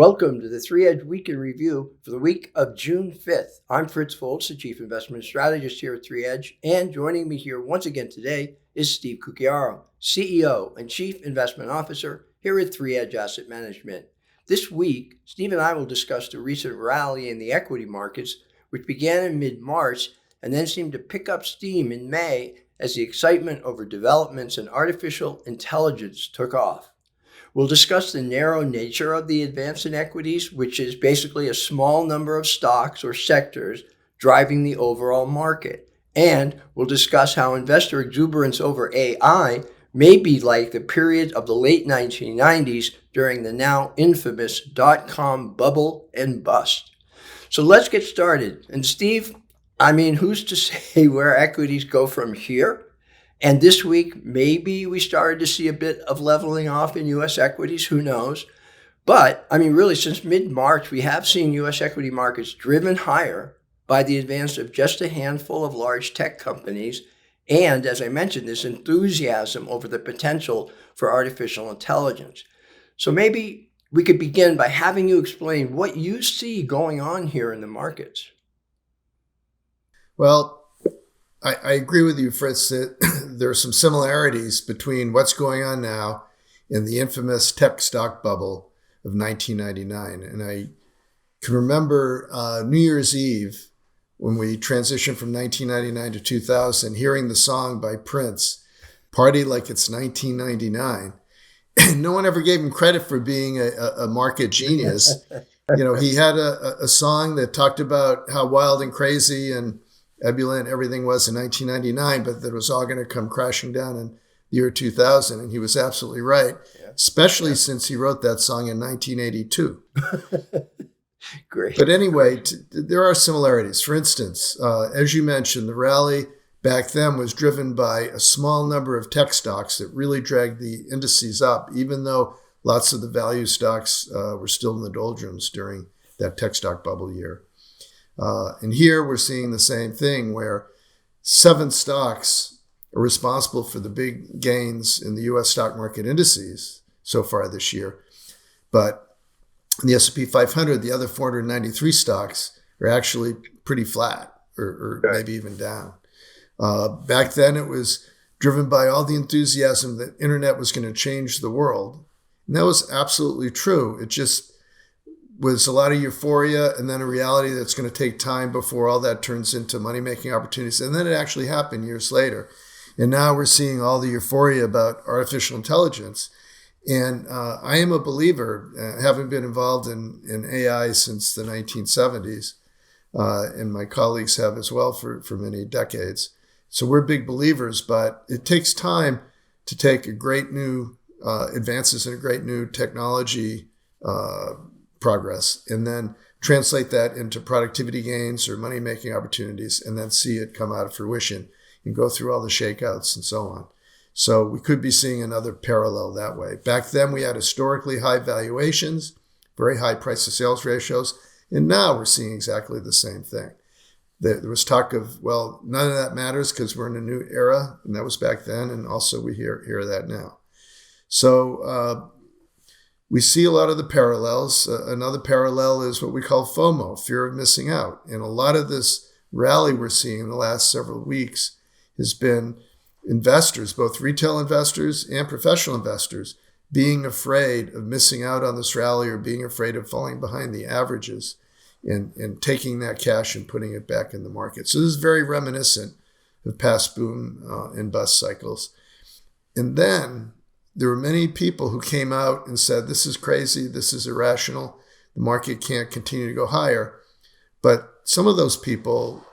Welcome to the 3 Edge Week in Review for the week of June 5th. I'm Fritz, the Chief Investment Strategist here at 3 Edge, and joining me here once again today is Steve Cucchiaro, CEO and Chief Investment Officer here at 3 Edge Asset Management. This week, Steve and I will discuss the recent rally in the equity markets, which began in mid-March and then seemed to pick up steam in May as the excitement over developments in artificial intelligence took off. We'll discuss the narrow nature of the advance in equities, which is basically a small number of stocks or sectors driving the overall market. And we'll discuss how investor exuberance over AI may be like the period of the late 1990s during the now infamous dotcom bubble and bust. So let's get started. And Steve, who's to say where equities go from here? And this week, maybe we started to see a bit of leveling off in U.S. equities, who knows? But, really, since mid-March, we have seen U.S. equity markets driven higher by the advance of just a handful of large tech companies and, as I mentioned, this enthusiasm over the potential for artificial intelligence. So maybe we could begin by having you explain what you see going on here in the markets. Well, I agree with you, Fritz, that there are some similarities between what's going on now and the infamous tech stock bubble of 1999. And I can remember New Year's Eve when we transitioned from 1999 to 2000, hearing the song by Prince, "Party Like It's 1999." And no one ever gave him credit for being a market genius. He had a song that talked about how wild and crazy and ebullient everything was in 1999, but that it was all going to come crashing down in the year 2000. And he was absolutely right, especially since he wrote that song in 1982. Great. But anyway, there are similarities. For instance, as you mentioned, the rally back then was driven by a small number of tech stocks that really dragged the indices up, even though lots of the value stocks were still in the doldrums during that tech stock bubble year. And here we're seeing the same thing where 7 stocks are responsible for the big gains in the U.S. stock market indices so far this year. But in the S&P 500, the other 493 stocks are actually pretty flat or maybe even down. Back then, it was driven by all the enthusiasm that internet was going to change the world. And that was absolutely true. It just was a lot of euphoria and then a reality that's going to take time before all that turns into money-making opportunities. And then it actually happened years later. And now we're seeing all the euphoria about artificial intelligence. And I am a believer, having been involved in AI since the 1970s, and my colleagues have as well for many decades. So we're big believers, but it takes time to take a great new advances in a great new technology progress and then translate that into productivity gains or money-making opportunities and then see it come out of fruition and go through all the shakeouts and so on. So we could be seeing another parallel that way. Back then, we had historically high valuations, very high price-to-sales ratios, and now we're seeing exactly the same thing. There was talk of, well, none of that matters because we're in a new era, and that was back then, and also we hear that now. So we see a lot of the parallels. Another parallel is what we call FOMO, fear of missing out. And a lot of this rally we're seeing in the last several weeks has been investors, both retail investors and professional investors, being afraid of missing out on this rally or being afraid of falling behind the averages and taking that cash and putting it back in the market. So this is very reminiscent of past boom and bust cycles. And then there were many people who came out and said, this is crazy, this is irrational, the market can't continue to go higher. But some of those people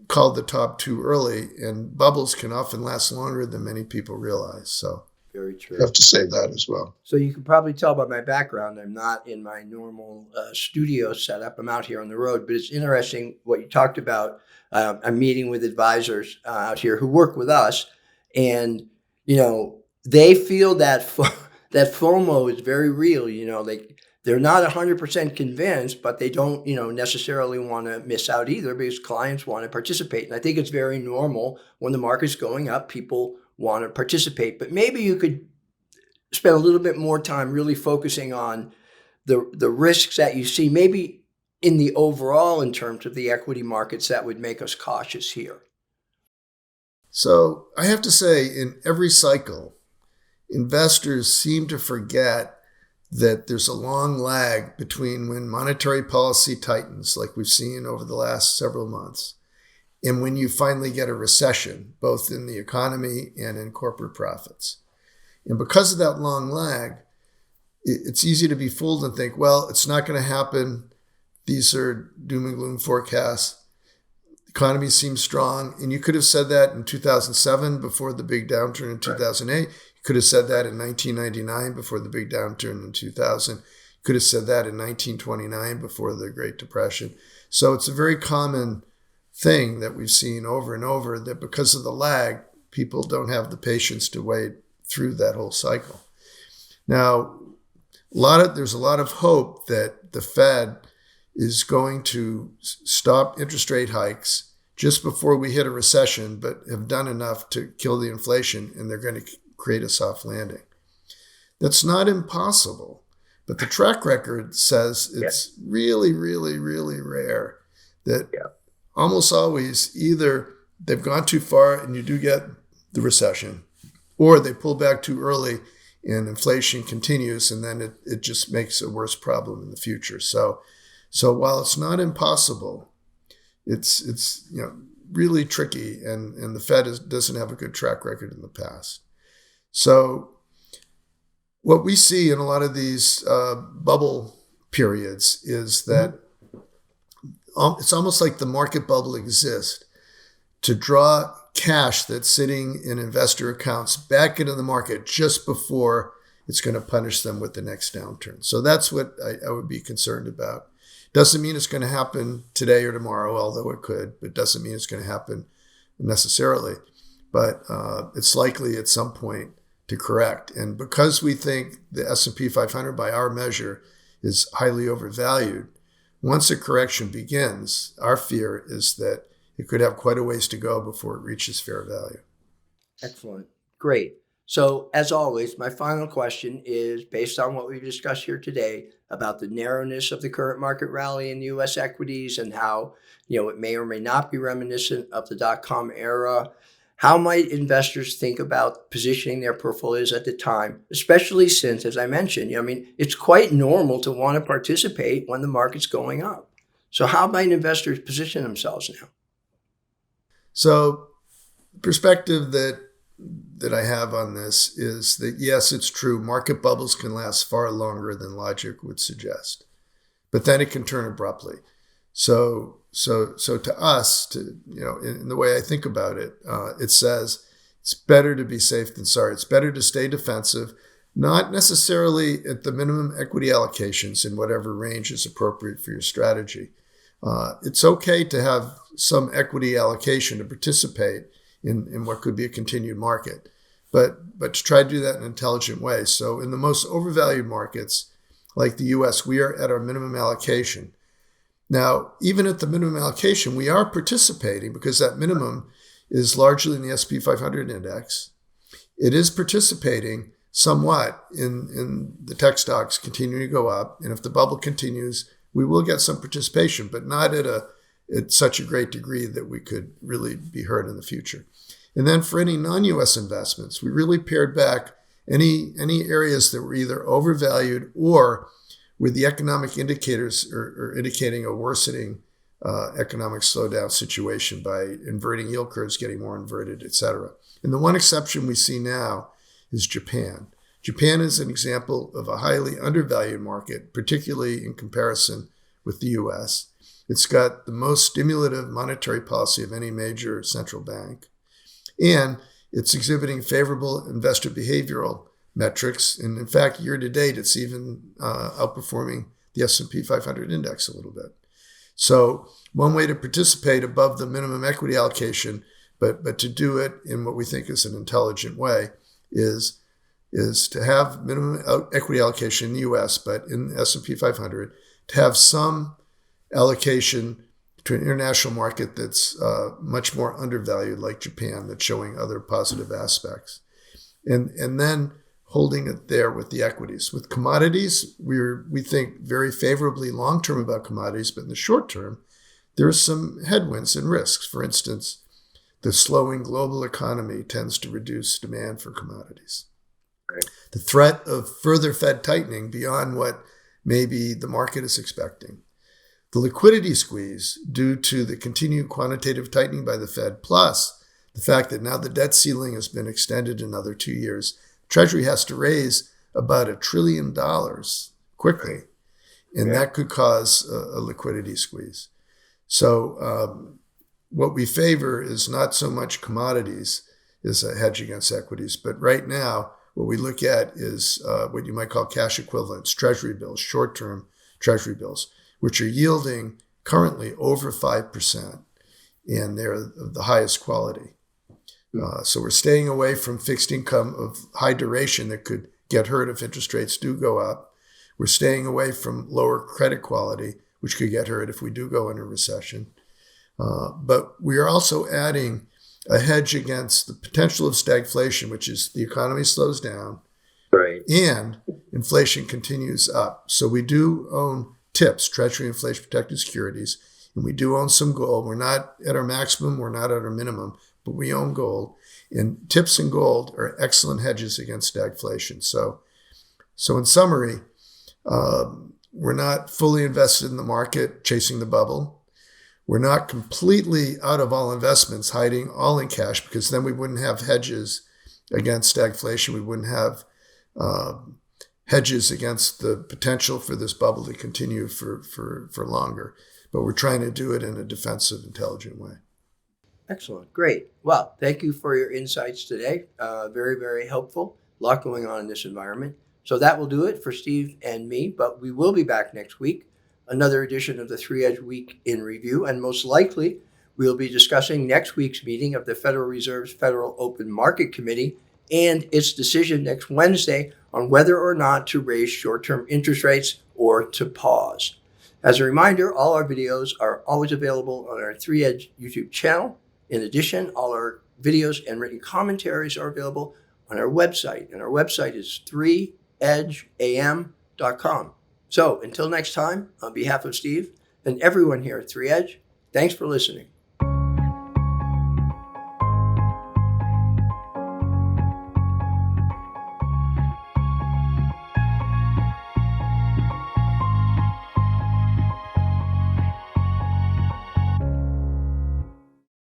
called the top too early, and bubbles can often last longer than many people realize. So very true. I have to say that as well. So you can probably tell by my background, I'm not in my normal studio setup. I'm out here on the road, but it's interesting what you talked about. I'm meeting with advisors out here who work with us, and, they feel that that FOMO is very real. They're not 100% convinced, but they don't, necessarily want to miss out either because clients want to participate. And I think it's very normal when the market's going up, people want to participate. But maybe you could spend a little bit more time really focusing on the risks that you see maybe in the overall in terms of the equity markets that would make us cautious here? So I have to say, in every cycle, investors seem to forget that there's a long lag between when monetary policy tightens, like we've seen over the last several months, and when you finally get a recession, both in the economy and in corporate profits. And because of that long lag, it's easy to be fooled and think, well, it's not going to happen. These are doom and gloom forecasts. The economy seems strong. And you could have said that in 2007 before the big downturn in 2008. You could have said that in 1999 before the big downturn in 2000. You could have said that in 1929 before the Great Depression. So it's a very common thing that we've seen over and over, that because of the lag, people don't have the patience to wait through that whole cycle. Now, there's a lot of hope that the Fed is going to stop interest rate hikes just before we hit a recession, but have done enough to kill the inflation, and they're going to create a soft landing. That's not impossible, but the track record says it's really, really, really rare that almost always either they've gone too far and you do get the recession, or they pull back too early and inflation continues, and then it just makes a worse problem in the future. So while it's not impossible, it's really tricky, and the Fed doesn't have a good track record in the past. So what we see in a lot of these bubble periods is that it's almost like the market bubble exists to draw cash that's sitting in investor accounts back into the market just before it's going to punish them with the next downturn. So that's what I would be concerned about. Doesn't mean it's going to happen today or tomorrow, although it could, but doesn't mean it's going to happen necessarily. But it's likely at some point to correct. And because we think the S&P 500 by our measure is highly overvalued, once a correction begins, our fear is that it could have quite a ways to go before it reaches fair value. Excellent. Great. So as always, my final question is based on what we've discussed here today about the narrowness of the current market rally in U.S. equities and how, it may or may not be reminiscent of the dot-com era. How might investors think about positioning their portfolios at the time, especially since, as I mentioned, it's quite normal to want to participate when the market's going up. So how might investors position themselves now? So the perspective that I have on this is that, yes, it's true. Market bubbles can last far longer than logic would suggest, but then it can turn abruptly. So to us, in the way I think about it, it says it's better to be safe than sorry. It's better to stay defensive, not necessarily at the minimum equity allocations in whatever range is appropriate for your strategy. It's okay to have some equity allocation to participate in what could be a continued market, but to try to do that in an intelligent way. So in the most overvalued markets, like the US, we are at our minimum allocation. Now, even at the minimum allocation, we are participating because that minimum is largely in the S&P 500 index. It is participating somewhat in the tech stocks continuing to go up. And if the bubble continues, we will get some participation, but not at such a great degree that we could really be hurt in the future. And then for any non-US investments, we really pared back any areas that were either overvalued or where the economic indicators are indicating a worsening economic slowdown situation by inverting yield curves, getting more inverted, et cetera. And the one exception we see now is Japan. Japan is an example of a highly undervalued market, particularly in comparison with the US. It's got the most stimulative monetary policy of any major central bank. And it's exhibiting favorable investor behavioral metrics. And in fact, year to date, it's even outperforming the S&P 500 index a little bit. So one way to participate above the minimum equity allocation, but to do it in what we think is an intelligent way, is to have minimum equity allocation in the US, but in the S&P 500, to have some allocation to an international market that's much more undervalued, like Japan, that's showing other positive aspects. And then holding it there with the equities. With commodities, we think very favorably long-term about commodities, but in the short term, there are some headwinds and risks. For instance, the slowing global economy tends to reduce demand for commodities. Right. The threat of further Fed tightening beyond what maybe the market is expecting. The liquidity squeeze due to the continued quantitative tightening by the Fed, plus the fact that now the debt ceiling has been extended another 2 years. Treasury has to raise about $1 trillion quickly, and that could cause a liquidity squeeze. So what we favor is not so much commodities as a hedge against equities, but right now what we look at is what you might call cash equivalents, treasury bills, short-term treasury bills, which are yielding currently over 5%, and they're of the highest quality. So we're staying away from fixed income of high duration that could get hurt if interest rates do go up. We're staying away from lower credit quality, which could get hurt if we do go into recession. But we are also adding a hedge against the potential of stagflation, which is the economy slows down, right, and inflation continues up. So we do own TIPS, Treasury Inflation Protected Securities, and we do own some gold. We're not at our maximum, we're not at our minimum, but we own gold. And TIPS and gold are excellent hedges against stagflation. So in summary, we're not fully invested in the market, chasing the bubble. We're not completely out of all investments, hiding all in cash, because then we wouldn't have hedges against stagflation. We wouldn't have hedges against the potential for this bubble to continue for longer. But we're trying to do it in a defensive, intelligent way. Excellent. Great. Well, thank you for your insights today. Very, very helpful. A lot going on in this environment. So that will do it for Steve and me, but we will be back next week. Another edition of the 3 Edge Week in Review, and most likely we'll be discussing next week's meeting of the Federal Reserve's Federal Open Market Committee and its decision next Wednesday on whether or not to raise short-term interest rates or to pause. As a reminder, all our videos are always available on our 3 Edge YouTube channel. In addition, all our videos and written commentaries are available on our website, and our website is 3edgeam.com. So until next time, on behalf of Steve and everyone here at 3 Edge, thanks for listening.